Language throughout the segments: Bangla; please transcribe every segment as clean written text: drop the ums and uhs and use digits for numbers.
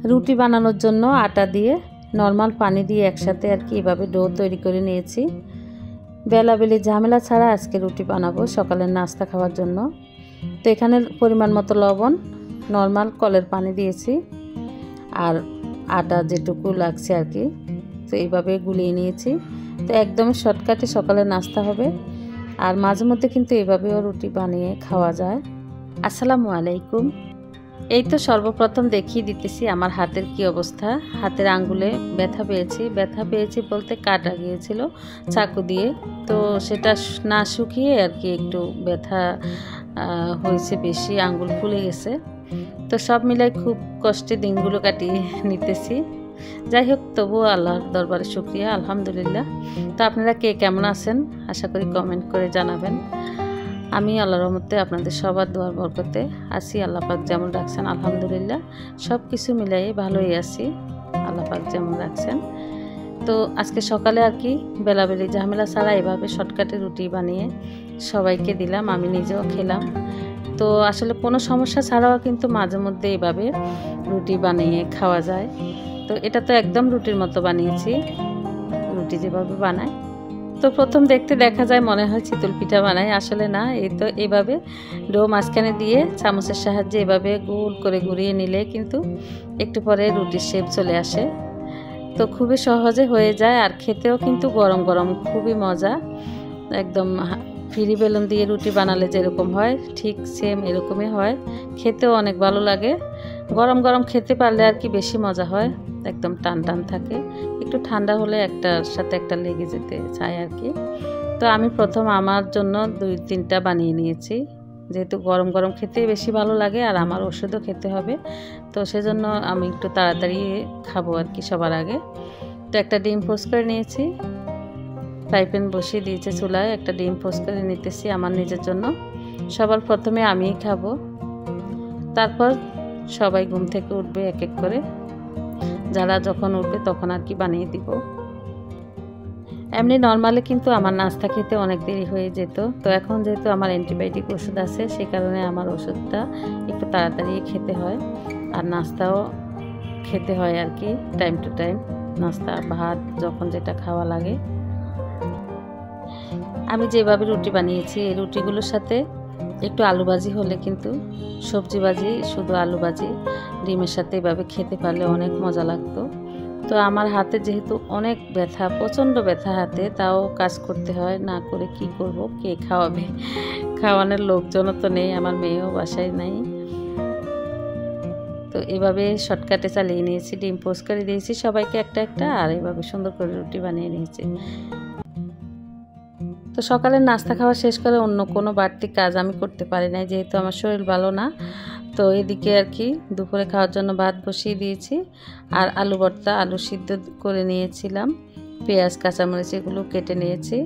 রুটি বানানোর জন্য আটা দিয়ে নর্মাল পানি দিয়ে একসাথে আর কি এভাবে ডো তৈরি করে নিয়েছি। বেলাবেলি ঝামেলা ছাড়া আজকে রুটি বানাবো সকালের নাস্তা খাওয়ার জন্য। তো এখানে পরিমাণ মতো লবণ, নর্মাল কলের পানি দিয়েছি আর আটা যেটুকু লাগছে আর কি, তো এইভাবে গুলিয়ে নিয়েছি। তো একদম শর্টকাটে সকালের নাস্তা হবে। আর মাঝে মধ্যে কিন্তু এভাবেও রুটি বানিয়ে খাওয়া যায়। আসসালামু আলাইকুম। এই তো সর্বপ্রথম দেখিয়ে দিতেছি আমার হাতের কি অবস্থা। হাতের আঙ্গুলে ব্যথা পেয়েছি বলতে কাটা গিয়েছিল চাকু দিয়ে, তো সেটা না শুকিয়ে আর কি একটু ব্যথা হয়েছে বেশি, আঙ্গুল ফুলে গেছে। তো সব মিলাই খুব কষ্টে দিনগুলো কাটিয়ে নিতেছি। যাই হোক, তবুও আল্লাহর দরবারে শুকরিয়া, আলহামদুলিল্লাহ। তো আপনারা কে কেমন আছেন আশা করি কমেন্ট করে জানাবেন। আমি আল্লাহর রহমতে আপনাদের সবার দোয়ার বরকতে আছি। আল্লাহ পাক যেমন রাখছেন আলহামদুলিল্লাহ, সব কিছু মিলাই ভালোই আছি, আল্লাহ পাক যেমন রাখছেন। তো আজকে সকালে আর কি বেলাবেলি ঝামেলা ছাড়া এভাবে শর্টকাটে রুটি বানিয়ে সবাইকে দিলাম, আমি নিজেও খেলাম। তো আসলে কোনো সমস্যা ছাড়াও কিন্তু মাঝে মধ্যে এইভাবে রুটি বানিয়ে খাওয়া যায়। তো এটা তো একদম রুটির মতো বানিয়েছি, রুটি যেভাবে বানায়। তো প্রথম দেখতে দেখা যায় মনে হয় চিতল পিঠা বানায়, আসলে না। এই তো এইভাবে ডো মাঝখানে দিয়ে চামচের সাহায্যে এভাবে গোল করে ঘুরিয়ে নিলে কিন্তু একটু পরে রুটির শেপ চলে আসে। তো খুবই সহজে হয়ে যায়, আর খেতেও কিন্তু গরম গরম খুবই মজা। একদম ফ্রি বেলুন দিয়ে রুটি বানালে যেরকম হয় ঠিক সেম এরকমই হয়, খেতেও অনেক ভালো লাগে। গরম গরম খেতে পারলে আর কি বেশি মজা হয়, একদম টান টান থাকে। একটু ঠান্ডা হলে একটার সাথে একটা লেগে যেতে চায় আর কি। তো আমি প্রথম আমার জন্য 2-3টা বানিয়ে নিয়েছি, যেহেতু গরম গরম খেতে বেশি ভালো লাগে আর আমার ওষুধও খেতে হবে, তো সেজন্য আমি একটু তাড়াতাড়ি খাবো আর কি সবার আগে। তো একটা ডিম পোস্ট করে নিয়েছি, ফ্রাই প্যান বসিয়ে দিয়েছে চুলায়, একটা ডিম পোস্ট করে নিতেছি আমার নিজের জন্য। সবার প্রথমে আমিই খাবো, তারপর সবাই ঘুম থেকে উঠবে এক এক করে, যারা যখন উঠবে তখন আর কি বানিয়ে দিব। এমনি নর্মালি কিন্তু আমার নাস্তা খেতে অনেক দেরি হয়ে যেত, তো এখন যেহেতু আমার অ্যান্টিবায়োটিক ওষুধ আছে সেই কারণে আমার ওষুধটা একটু তাড়াতাড়ি খেতে হয়, আর নাস্তাও খেতে হয় আর কি টাইম টু টাইম, নাস্তা ভাত যখন যেটা খাওয়া লাগে। আমি যেভাবে রুটি বানিয়েছি এই রুটিগুলোর সাথে একটু আলু ভাজি হলে কিন্তু, সবজি ভাজি শুধু আলু ভাজি ডিমের সাথে এভাবে খেতে পারলে অনেক মজা লাগতো। তো আমার হাতে যেহেতু অনেক ব্যথা, প্রচণ্ড ব্যথা হাতে, তাও কাজ করতে হয়, না করে কি করব, কে খাওয়াবে, খাওয়ানোর লোকজনও তো নেই, আমার মেয়েও বাসায় নাই। তো এভাবে শর্টকাটে চালিয়ে নিয়েছি, ডিম পোস্ট করে দিয়েছি সবাইকে একটা একটা, আর এভাবে সুন্দর করে রুটি বানিয়ে নিয়েছি। তো সকালের নাস্তা খাওয়া শেষ করে অন্য কোনো বাড়তি কাজ আমি করতে পারি নাই, যেহেতু আমার শরীর ভালো না। তো এদিকে আর কি দুপুরে খাওয়ার জন্য ভাত বসিয়ে দিয়েছি, আর আলু ভর্তা, আলু সিদ্ধ করে নিয়েছিলাম, পেঁয়াজ কাঁচামরিচ এগুলো কেটে নিয়েছি।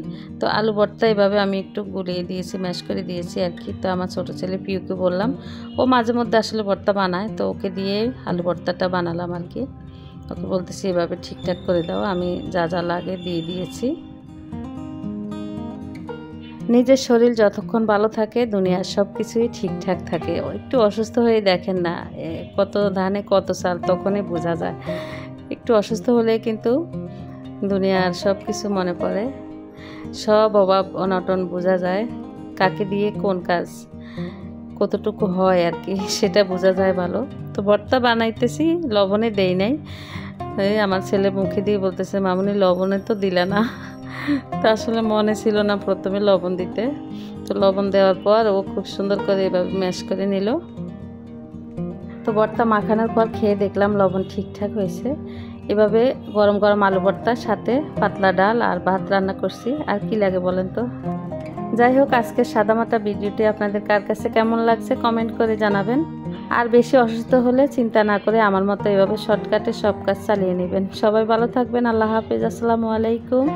তো আলু ভর্তা এভাবে আমি একটু গুলিয়ে দিয়েছি, ম্যাশ করে দিয়েছি আর কি। তো আমার ছোটো ছেলে পিউকে বললাম, ও মাঝে মধ্যে আসলে ভর্তা বানায়, তো ওকে দিয়ে আলু ভর্তাটা বানালাম আর কি। ওকে বলতেছি এভাবে ঠিকঠাক করে দাও, আমি যা যা লাগে দিয়ে দিয়েছি। নিজের শরীর যতক্ষণ ভালো থাকে দুনিয়ার সব কিছুই ঠিকঠাক থাকে। একটু অসুস্থ হয়ে দেখেন না, কত ধানে কত চাল, তখনই বোঝা যায়। একটু অসুস্থ হলে কিন্তু দুনিয়ার সব কিছু মনে পড়ে, সব অভাব অনটন বোঝা যায়, কাকে দিয়ে কোন কাজ কতটুকু হয় আর কি সেটা বোঝা যায় ভালো। তো ভর্তা বানাইতেছি, লবণে দেই নাই, আমার ছেলে মুখে দিয়ে বলতেছে, মামুনি লবণে তো দিলা না। তো আসলে মনে ছিল না প্রথমে লবণ দিতে, তো লবণ দেওয়ার পর ও খুব সুন্দর করে এভাবে ম্যাশ করে নিল। তো ভর্তা মাখানোর পর খেয়ে দেখলাম লবণ ঠিকঠাক হয়েছে। এভাবে গরম গরম আলু ভর্তার সাথে পাতলা ডাল আর ভাত রান্না করছি, আর কি লাগে বলেন তো। যাই হোক, আজকের সাদামাটা ভিডিওটি আপনাদের কার কাছে কেমন লাগছে কমেন্ট করে জানাবেন। আর বেশি অসুস্থ হলে চিন্তা না করে আমার মতো এভাবে শর্টকাটে সব কাজ চালিয়ে নেবেন। সবাই ভালো থাকবেন, আল্লাহ হাফেজ, আসসালামু আলাইকুম।